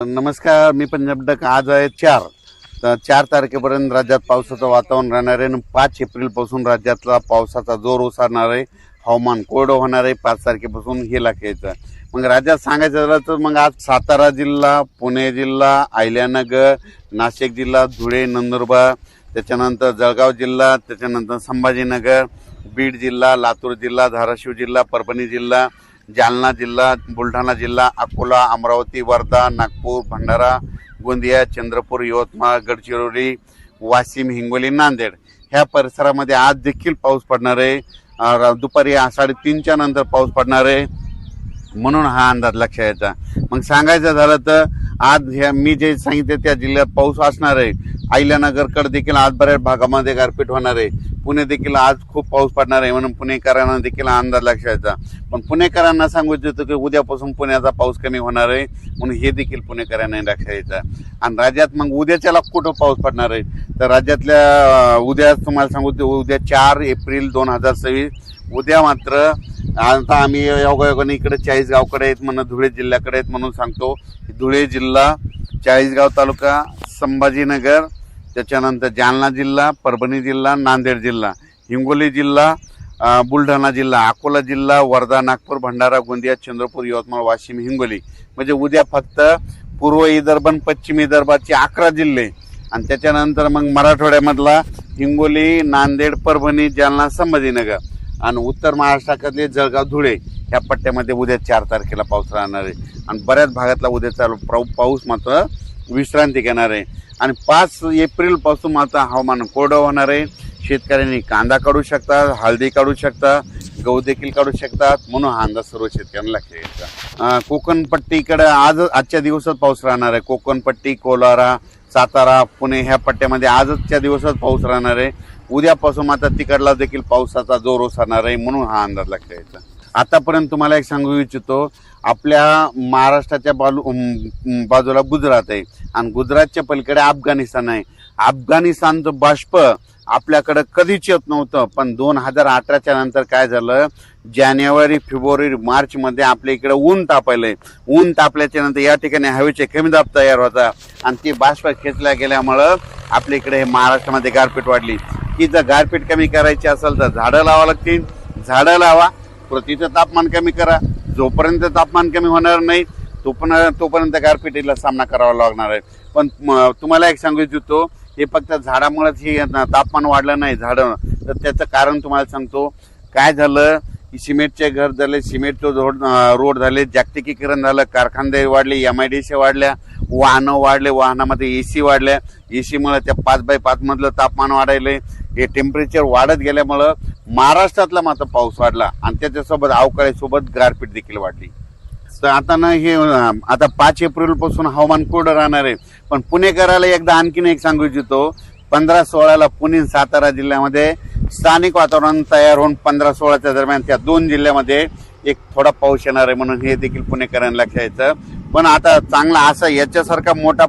नमस्कार, मी पंजाब डक. आज आहे 4 तारखेपर्यंत राज्यात पावसाचं वातावरण राहणार आहे. 5 एप्रिलपासून राज्यातला पावसाचा जोर ओसरणार आहे. हवामान कोरडं होणार आहे. 5 तारखेपासून हे लागायचं. मग राज्यात सांगायचं झालं तर मग आज सातारा जिल्हा, पुणे जिल्हा, अहिल्यानगर, नाशिक जिल्हा, धुळे, नंदुरबार, त्याच्यानंतर जळगाव जिल्हा, त्याच्यानंतर संभाजीनगर, बीड जिल्हा, लातूर जिल्हा, धाराशिव जिल्हा, परभणी जिल्हा, जालना जिल्हा, बुलढाणा जिल्हा, अकोला, अमरावती, वर्धा, नागपूर, भंडारा, गोंदिया, चंद्रपूर, यवतमाळ, गडचिरोली, वाशिम, हिंगोली, नांदेड ह्या परिसरामध्ये आज देखील पाऊस पडणार आहे. दुपारी 3:30च्या नंतर पाऊस पडणार आहे, म्हणून हा अंदाज लक्षात यायचा. मग सांगायचं झालं तर आज मी जे सांगितले त्या जिल्ह्यात पाऊस असणार आहे. अहिल्यानगरकडे देखील आज बऱ्याच भागामध्ये गारपीट होणार आहे. पुणे देखील आज खूप पाऊस पडणार आहे, म्हणून पुणेकरांना देखील अंदाज लक्षात यायचा. पण पुणेकरांना सांगू इच्छितो की उद्यापासून पुण्याचा पाऊस कमी होणार आहे, म्हणून हे देखील पुणेकरांना लक्षात यायचं. आणि राज्यात मग उद्याच्याला कुठं पाऊस पडणार आहे तर राज्यातल्या उद्या तुम्हाला सांगू, उद्या 4 एप्रिल 2026 उद्या मात्र आता आम्ही योगायोगाने इकडे चाळीसगावकडे आहेत म्हणून धुळे जिल्ह्याकडे आहेत म्हणून सांगतो. धुळे जिल्हा, चाळीसगाव तालुका, संभाजीनगर, त्याच्यानंतर जालना जिल्हा, परभणी जिल्हा, नांदेड जिल्हा, हिंगोली जिल्हा, बुलढाणा जिल्हा, अकोला जिल्हा, वर्धा, नागपूर, भंडारा, गोंदिया, चंद्रपूर, यवतमाळ, वाशिम, हिंगोली म्हणजे उद्या फक्त पूर्व विदर्भ आणि पश्चिम विदर्भाचे 11 जिल्हे आणि त्याच्यानंतर मग मराठवाड्यामधला हिंगोली, नांदेड, परभणी, जालना, संभाजीनगर आणि उत्तर महाराष्ट्रातले जळगाव, धुळे ह्या पट्ट्यामध्ये उद्या 4 तारखेला पाऊस राहणार आहे. आणि बऱ्याच भागातला उद्याचा पाऊस मात्र विश्रांती घेणार आहे. आणि 5 एप्रिलपासून मात्र हवामान कोरडं होणार आहे. शेतकऱ्यांनी कांदा काढू शकतात, हळदी काढू शकतात, गहू देखील काढू शकतात, म्हणून हा अंदाज सर्व शेतकऱ्यांना लक्षात घ्यायचा. कोकणपट्टीकडे आजच्या दिवसात पाऊस राहणार आहे. कोकणपट्टी, कोलारा, सातारा, पुणे ह्या पट्ट्यामध्ये आजच्या दिवसात पाऊस राहणार आहे. उद्यापासून मात्र तिकडला देखील पावसाचा जोर ओसरणार आहे, म्हणून हा अंदाज लक्षात घ्यायचा. आतापर्यंत तुम्हाला एक सांगू इच्छितो, आपल्या महाराष्ट्राच्या बाजूला गुजरात आहे आणि गुजरातच्या पलीकडे अफगाणिस्तान आहे. अफगाणिस्तानचं बाष्प आपल्याकडे कधीच येत नव्हतं, पण 2018च्या नंतर काय झालं, जानेवारी, फेब्रुवारी, मार्च मध्ये आपल्या इकडे ऊन तापायलंय. ऊन तापल्याच्या नंतर या ठिकाणी हवेचे कमी दाब तयार होता आणि ती बाष्प खेचल्या गेल्यामुळं आपल्या इकडे महाराष्ट्रामध्ये गारपीट वाढली. की जर गारपीट कमी करायची असेल तर झाडं लावा लागतील. झाडं लावा, पृथ्वीचं तापमान कमी करा. जोपर्यंत तापमान कमी होणार नाही तोपर्यंत गारपिटीला सामना करावा लागणार आहे. पण तुम्हाला एक सांगू इच्छितो, हे फक्त झाडामुळेच हे तापमान वाढलं नाही झाडं, तर त्याचं कारण तुम्हाला सांगतो. काय झालं की सिमेंटचे घर झाले, सिमेंटचे रोड झाले, जागतिकीकरण झालं, कारखानदारी वाढले, MIDC वाढल्या, वाहनं वाढले, वाहनामध्ये AC वाढल्या, AC-मुळे त्या 5x5 मधलं तापमान वाढायलंय. हे टेम्परेचर वाढत गेल्यामुळं महाराष्ट्रातला मात्र पाऊस वाढला आणि त्याच्यासोबत अवकाळीसोबत गारपीट देखील वाढली. तर आता 5 एप्रिलपासून हवामान कोरडं राहणार आहे. पण पुणेकराला एकदा आणखीन एक सांगू इच्छितो, 15-16ला पुणे, सातारा जिल्ह्यामध्ये स्थानिक वातावरण तयार होऊन 15-16च्या दरम्यान त्या 2 जिल्ह्यामध्ये एक थोडा पाऊस येणार आहे, म्हणून हे देखील पुणेकरांना लक्षात यायचं. पण आता चांगला असा याच्यासारखा मोठा